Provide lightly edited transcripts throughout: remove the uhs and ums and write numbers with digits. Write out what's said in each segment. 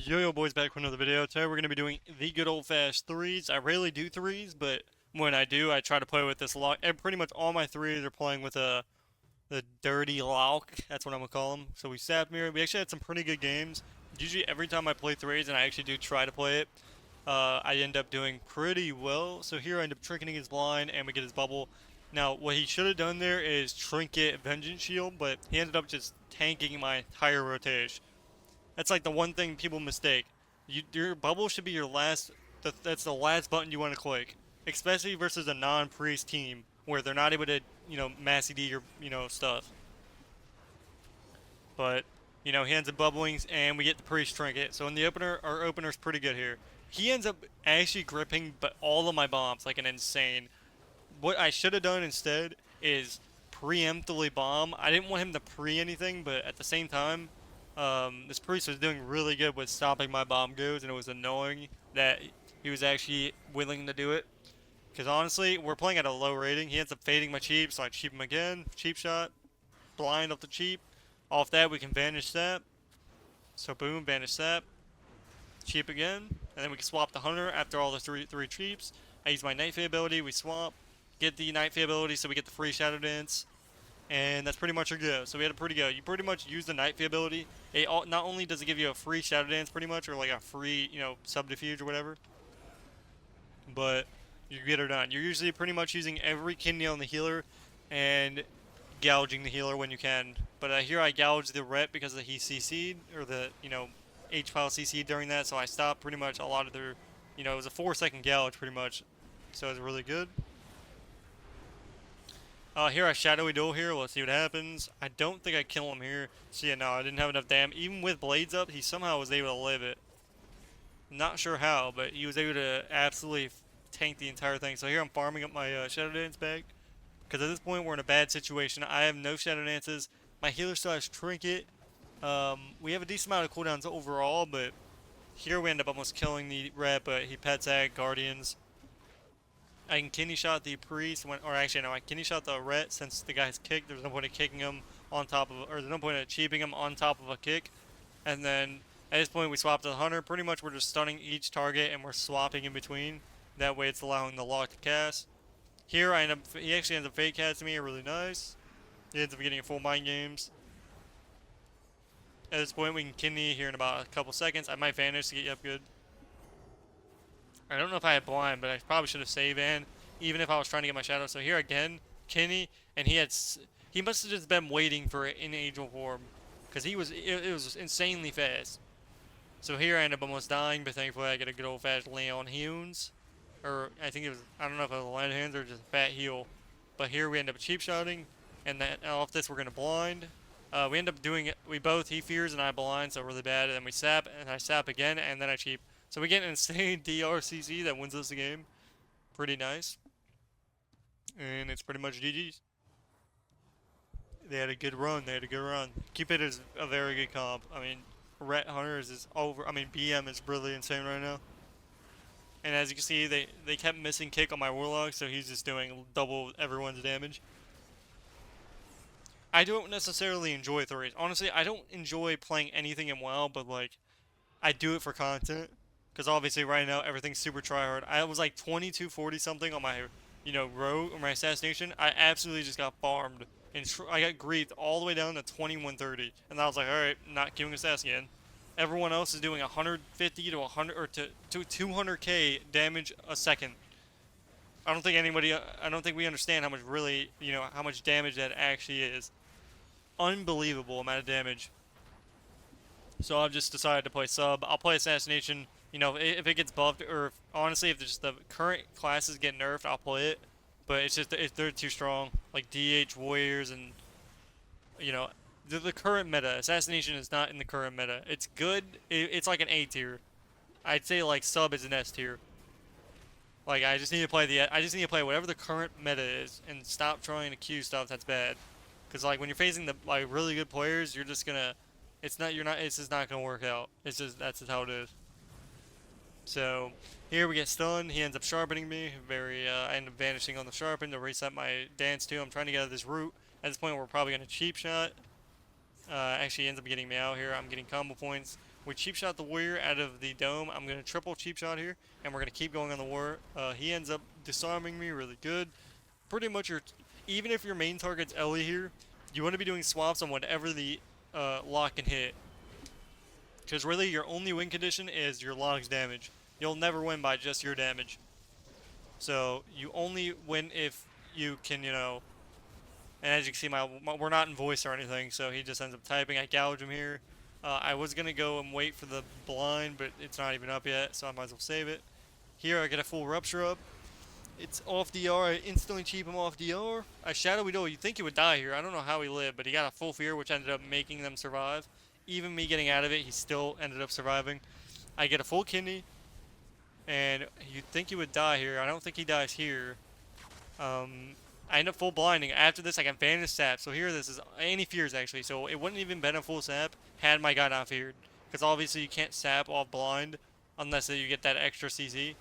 Yo boys, back with another video. Today we're going to be doing the good old fashioned threes. I rarely do threes, but when I do, I try to play with this a lot. And pretty much all my threes are playing with the dirty lock. That's what I'm going to call them. So we sat here. We actually had some pretty good games. Usually every time I play threes, and I actually do try to play it, I end up doing pretty well. So here I end up trinketing his blind, and we get his bubble. Now, what he should have done there is trinket Vengeance Shield, but he ended up just tanking my entire rotation. That's like the one thing people mistake. Your bubble should be your last. That's the last button you want to click, especially versus a non-priest team where they're not able to, mass ED your, stuff. But, he ends up bubbling, and we get the priest trinket. So in the opener, our opener's pretty good here. He ends up actually gripping, but all of my bombs like an insane. What I should have done instead is preemptively bomb. I didn't want him to pre anything, but at the same time, this priest was doing really good with stopping my bomb goes, and it was annoying that he was actually willing to do it. Because honestly, we're playing at a low rating. He ends up fading my cheap, so I cheap him again. Cheap shot, blind off the cheap. Off that, we can vanish that. So boom, vanish that. Cheap again, and then we can swap the hunter after all the three cheaps. I use my night fade ability. We swap, get the night fade ability, so we get the free shadow dance. And that's pretty much your go. So we had a pretty go. You pretty much use the night fade ability. Not only does it give you a free shadow dance pretty much, or like a free, subterfuge or whatever, but you get her done. You're usually pretty much using every kidney on the healer and gouging the healer when you can. But here I gouged the rep because he CC'd, or the, H-file CC'd during that, so I stopped pretty much a lot of their, it was a 4-second gouge pretty much. So it was really good. Here I shadowy duel here. Let's see what happens. I don't think I kill him here. So yeah, no, I didn't have enough damage. Even with blades up, he somehow was able to live it. Not sure how, but he was able to absolutely tank the entire thing. So here I'm farming up my shadow dance back. Because at this point we're in a bad situation. I have no shadow dances. My healer still has trinket. We have a decent amount of cooldowns overall, but here we end up almost killing the rep, but he pets at guardians. I can kidney shot the priest, or actually no, I kidney shot the ret since the guy's kicked. There's no point in kicking him on top of, or there's no point in cheaping him on top of a kick. And then at this point we swap to the hunter. Pretty much we're just stunning each target and we're swapping in between. That way it's allowing the lock to cast. Here he actually ends up fake casting me, really nice. He ends up getting a full mind games. At this point we can kidney here in about a couple seconds. I might vanish to get you up good. I don't know if I had blind, but I probably should have saved Van, even if I was trying to get my shadow. So here again, Kenny, and he must have just been waiting for it in angel form, because it was insanely fast. So here I end up almost dying, but thankfully I get a good old fashioned lay on heals, or I think it was, I don't know if it was a land hands or just a fat heal. But here we end up cheap shotting, and then off this we're gonna blind. We end up doing it. He fears and I blind, so really bad. And then we sap, and I sap again, and then I cheap. So we get an insane DRCC that wins us the game. Pretty nice. And it's pretty much GG's. They had a good run. Cupid is a very good comp. I mean, Ret Hunters is over. I mean, BM is really insane right now. And as you can see, they kept missing kick on my Warlock, so he's just doing double everyone's damage. I don't necessarily enjoy threes. Honestly, I don't enjoy playing anything in WoW, but like, I do it for content. Because obviously right now everything's super tryhard. I was like 2240 something on my, rogue or my assassination. I absolutely just got farmed. And I got griefed all the way down to 2130. And I was like, alright, not queuing assassin again. Everyone else is doing 150 to 100 or to 200k damage a second. I don't think we understand how much really, how much damage that actually is. Unbelievable amount of damage. So I've just decided to play sub. I'll play assassination. If it gets buffed, or honestly, if just the current classes get nerfed, I'll play it. But it's just if they're too strong, like DH warriors and the current meta. Assassination is not in the current meta. It's good. It's like an A tier. I'd say like sub is an S tier. Like I just need to play whatever the current meta is and stop trying to queue stuff that's bad. Cause like when you're facing the like really good players, you're just gonna. It's just not gonna work out. That's just how it is. So here we get stunned. He ends up sharpening me. I end up vanishing on the sharpen to reset my dance too. I'm trying to get out of this route. At this point, we're probably gonna cheap shot. Actually ends up getting me out here. I'm getting combo points. We cheap shot the warrior out of the dome. I'm gonna triple cheap shot here, and we're gonna keep going on the war. He ends up disarming me really good. Pretty much even if your main target's Ellie here, you want to be doing swaps on whatever the lock can hit. Because really your only win condition is your lock's damage. You'll never win by just your damage. So you only win if you can, and as you can see, we're not in voice or anything, so he just ends up typing. I gouge him here. I was going to go and wait for the blind, but it's not even up yet, so I might as well save it. Here I get a full rupture up. It's off DR. I instantly cheap him off DR. I Shadowy Duel. You'd think he would die here. I don't know how he lived, but he got a full fear, which ended up making them survive. Even me getting out of it, he still ended up surviving. I get a full kidney, and you'd think he would die here. I don't think he dies here. I end up full blinding. After this, I got Vanish Sap. So here, this is any fears actually. So it wouldn't even been a full sap had my guy not feared, because obviously you can't sap off blind unless you get that extra CC.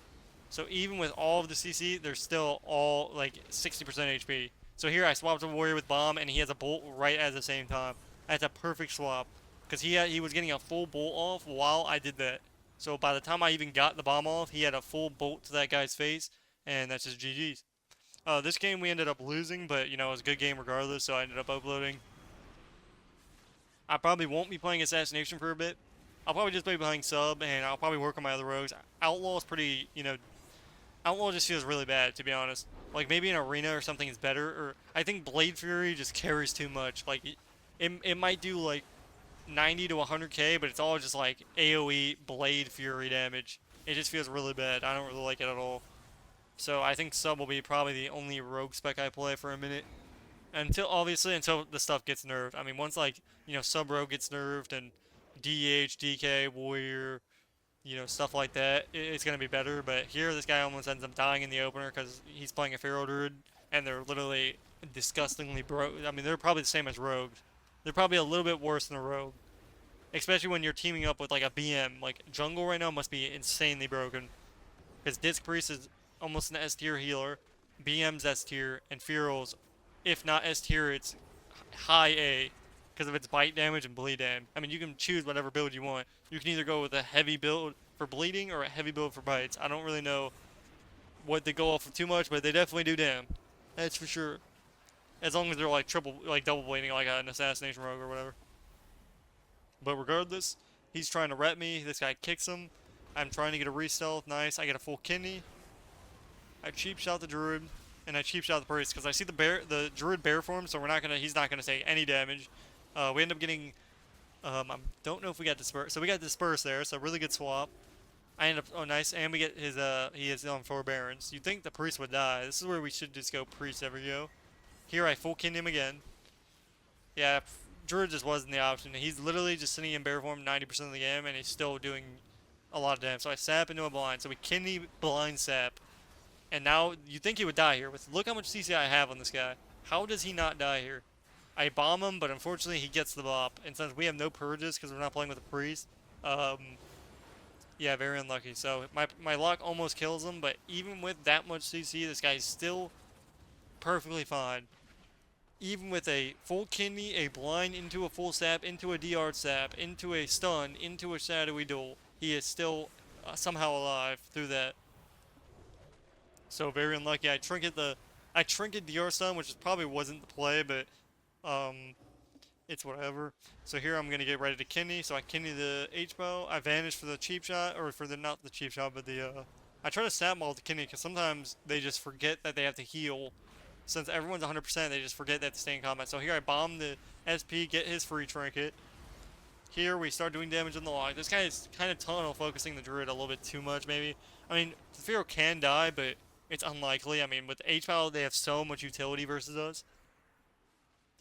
So even with all of the CC, they're still all like 60% HP. So here I swapped a warrior with bomb, and he has a bolt right at the same time. That's a perfect swap, because he was getting a full bolt off while I did that. So by the time I even got the bomb off, he had a full bolt to that guy's face, and that's just GG's. This game we ended up losing, but it was a good game regardless, so I ended up uploading. I probably won't be playing Assassination for a bit. I'll probably just be playing sub, and I'll probably work on my other rogues. Outlaw is pretty, Outlaw just feels really bad, to be honest. Like, maybe an arena or something is better, or I think Blade Fury just carries too much. Like, it might do, like, 90 to 100k, but it's all just, like, AoE Blade Fury damage. It just feels really bad. I don't really like it at all. So I think sub will be probably the only rogue spec I play for a minute. Obviously, until the stuff gets nerfed. I mean, once, like, sub rogue gets nerfed and DH, DK, warrior, stuff like that, it's going to be better. But here, this guy almost ends up dying in the opener because he's playing a Feral Druid, and they're literally disgustingly broke. I mean, they're probably the same as Rogue. They're probably a little bit worse than a Rogue. Especially when you're teaming up with, like, a BM. Like, Jungle right now must be insanely broken. Because Disc Priest is almost an S tier healer, BM's S tier, and Feral's, if not S tier, it's high A. Because of its bite damage and bleed damage. I mean, you can choose whatever build you want. You can either go with a heavy build for bleeding or a heavy build for bites. I don't really know what they go off of too much, but they definitely do damn. That's for sure. As long as they're like double bleeding, like an assassination rogue or whatever. But regardless, he's trying to rep me. This guy kicks him. I'm trying to get a re-stealth. Nice. I get a full kidney. I cheap shot the druid, and I cheap shot the priest because I see the druid bear form, so he's not gonna take any damage. We end up getting, I don't know if we got disperse. So we got disperse there, so really good swap. I end up, oh nice, and we get he is on 4 barons. You'd think the priest would die. This is where we should just go priest every go. Here I full kin him again. Yeah, druid just wasn't the option. He's literally just sitting in bear form 90% of the game, and he's still doing a lot of damage. So I sap into a blind. So we kidney blind sap. And now you'd think he would die here. Look how much CC I have on this guy. How does he not die here? I bomb him, but unfortunately he gets the bop. And since we have no purges because we're not playing with a priest, yeah, very unlucky. So my lock almost kills him, but even with that much CC, this guy's still perfectly fine. Even with a full kidney, a blind into a full sap, into a DR sap, into a stun, into a shadowy duel, he is still somehow alive through that. So very unlucky. I trinket DR stun, which probably wasn't the play, but it's whatever. So here I'm gonna get ready to kidney. So I kidney the H-bow. I vanish for the cheap shot, or for the not the cheap shot, but the I try to snap maul the kidney because sometimes they just forget that they have to heal. Since everyone's 100%, they just forget they have to stay in combat. So here I bomb the SP, get his free trinket. Here we start doing damage on the lock. This guy is kind of tunnel focusing the druid a little bit too much, maybe. I mean, the Pharaoh can die, but it's unlikely. I mean, with H-Power, they have so much utility versus us.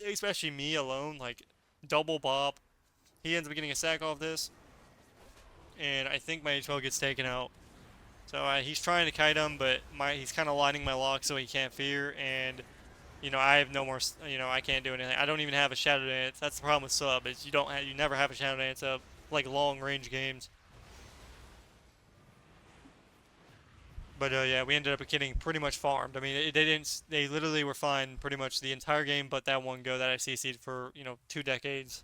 Especially me alone, like, double bop. He ends up getting a sack off this. And I think my H-Power gets taken out. So he's trying to kite him, but he's kind of lining my lock so he can't fear. And, I have no more, I can't do anything. I don't even have a Shadow Dance. That's the problem with sub, is you never have a Shadow Dance up, like, long-range games. But yeah, we ended up getting pretty much farmed. I mean, they literally were fine pretty much the entire game, but that one go that I CC'd for 2 decades.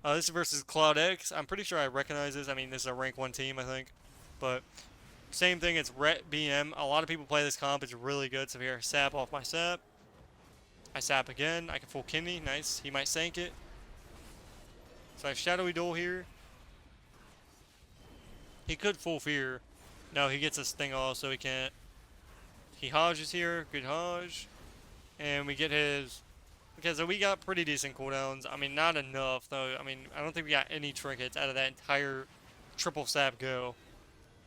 This is versus Cloud X. I'm pretty sure I recognize this. I mean, this is a rank 1 team, I think. But same thing, it's Ret BM. A lot of people play this comp. It's really good. So here, sap off my sap. I sap again. I can full kidney. Nice. He might sank it. So I have Shadowy Duel here. He could full fear. No, he gets this thing off, so he can't. He hodges here. Good hodge. And we get his... Okay, so we got pretty decent cooldowns. I mean, not enough, though. I mean, I don't think we got any trinkets out of that entire triple sap go.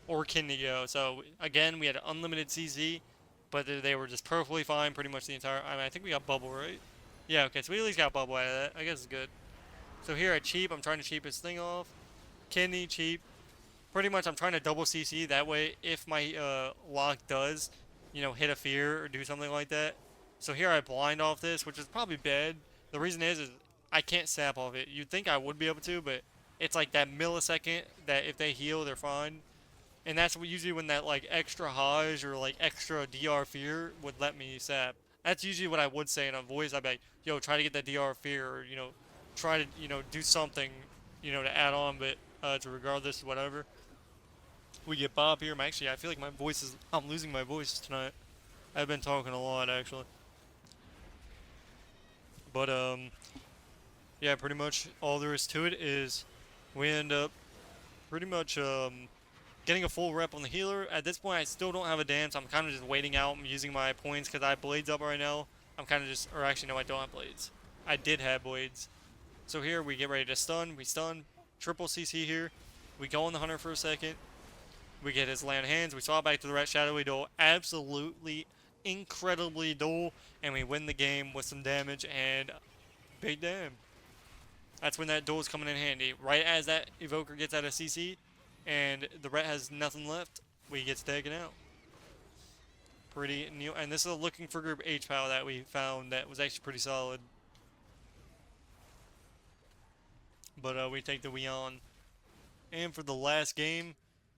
Or kidney go. So, again, we had unlimited CC. But they were just perfectly fine pretty much the entire... I mean, I think we got bubble, right? Yeah, okay, so we at least got bubble out of that. I guess it's good. So here at cheap, I'm trying to cheap his thing off. Kidney, cheap. Pretty much I'm trying to double CC. That way, if my lock does, you know, hit a fear or do something like that. So here I blind off this, which is probably bad. The reason is I can't sap off it. You'd think I would be able to, but it's like that millisecond that if they heal, they're fine. And that's usually when that like extra Hajj or like extra DR fear would let me sap. That's usually what I would say in a voice. I'd be like, yo, try to get that DR fear, or, you know, try to, you know, do something, you know, to add on, but to regardless, whatever. We get Bob here. Actually, I feel like my voice is, I'm losing my voice tonight. I've been talking a lot, actually. But, yeah, pretty much all there is to it is we end up pretty much, getting a full rep on the healer. At this point, I still don't have a dance. I'm kind of just waiting out. I'm using my points because I have blades up right now. I'm kind of just, or actually, no, I don't have blades. I did have blades. So here, we get ready to stun. We stun. Triple CC here. We go on the hunter for a second. We get his land hands. We swap back to the red shadowy duel. Absolutely, incredibly duel. And we win the game with some damage and big damn. That's when that duel is coming in handy. Right as that evoker gets out of CC, and the ret has nothing left, we get taken out. Pretty new, and this is a looking for group H POW that we found that was actually pretty solid. But we take the Weon. And for the last game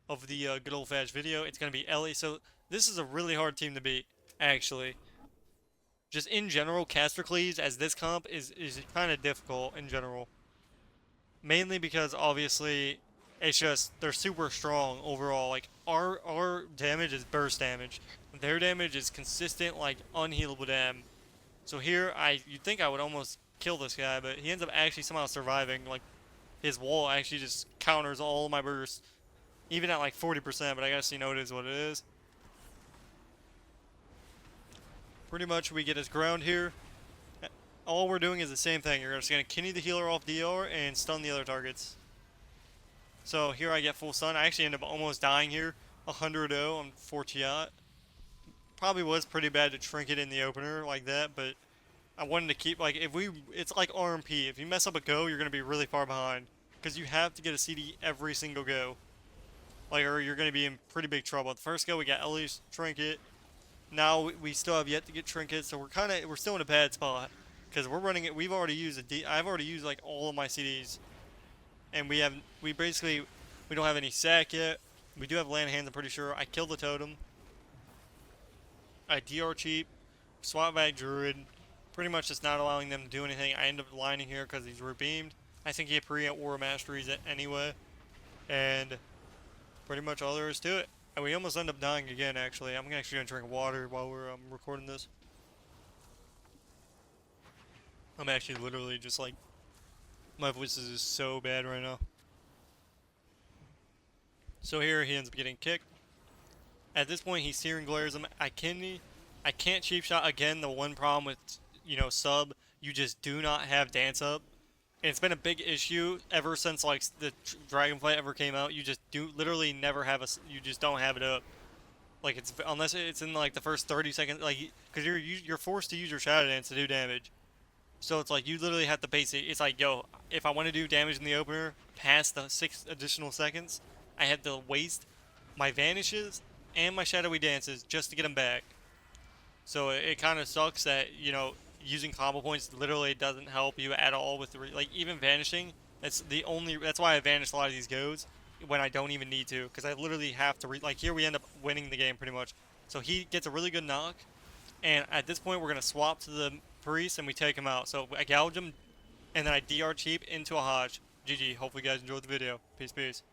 of the good old fashioned video, it's gonna be Ellie. So this is a really hard team to beat, actually. Just in general, Castercleaves as this comp is kind of difficult in general. Mainly because obviously it's just they're super strong overall. Like our damage is burst damage. Their damage is consistent, like unhealable dam. So here you'd think I would almost kill this guy, but he ends up actually somehow surviving. Like his wall actually just counters all of my bursts. Even at like 40%, but I guess you know it is what it is. Pretty much we get his ground here. All we're doing is the same thing. You're just going to kidney the healer off DR and stun the other targets. So here I get full stun. I actually end up almost dying here. 100-0 on 4 Tiat. Probably was pretty bad to trinket in the opener like that, but I wanted to keep, like, it's like RMP. If you mess up a go, you're going to be really far behind. Because you have to get a CD every single go. Like, or you're going to be in pretty big trouble. The first go, we got Ellie's trinket. Now we still have yet to get trinkets, so we're still in a bad spot. Because we're running it, I've already used like all of my CDs. And we don't have any sack yet. We do have land hands, I'm pretty sure. I killed the totem. I DR cheap. Swap back druid. Pretty much just not allowing them to do anything. I end up lining here because he's root beamed. I think he had pre-at War Masteries anyway. And pretty much all there is to it. And we almost end up dying again, actually. I'm actually going to drink water while we're recording this. I'm actually literally just like, my voice is just so bad right now. So here he ends up getting kicked. At this point, he searing glares him. I can't cheap shot again. The one problem with, you know, sub, you just do not have dance up. And it's been a big issue ever since like the Dragonflight ever came out. You just literally never have you just don't have it up. Like unless it's in like the first 30 seconds, like because you're forced to use your shadow dance to do damage. So it's like you literally have to base it. It's like, yo, if I want to do damage in the opener past the 6 additional seconds, I have to waste my vanishes and my shadowy dances just to get them back. So it kind of sucks that, you know, using combo points literally doesn't help you at all with like even vanishing. That's why I vanish a lot of these goes when I don't even need to, because I literally have to like here we end up winning the game pretty much. So he gets a really good knock, and at this point we're gonna swap to the priest and we take him out. So I gouge him and then I DR cheap into a Hodge. GG. Hopefully you guys enjoyed the video. Peace, peace.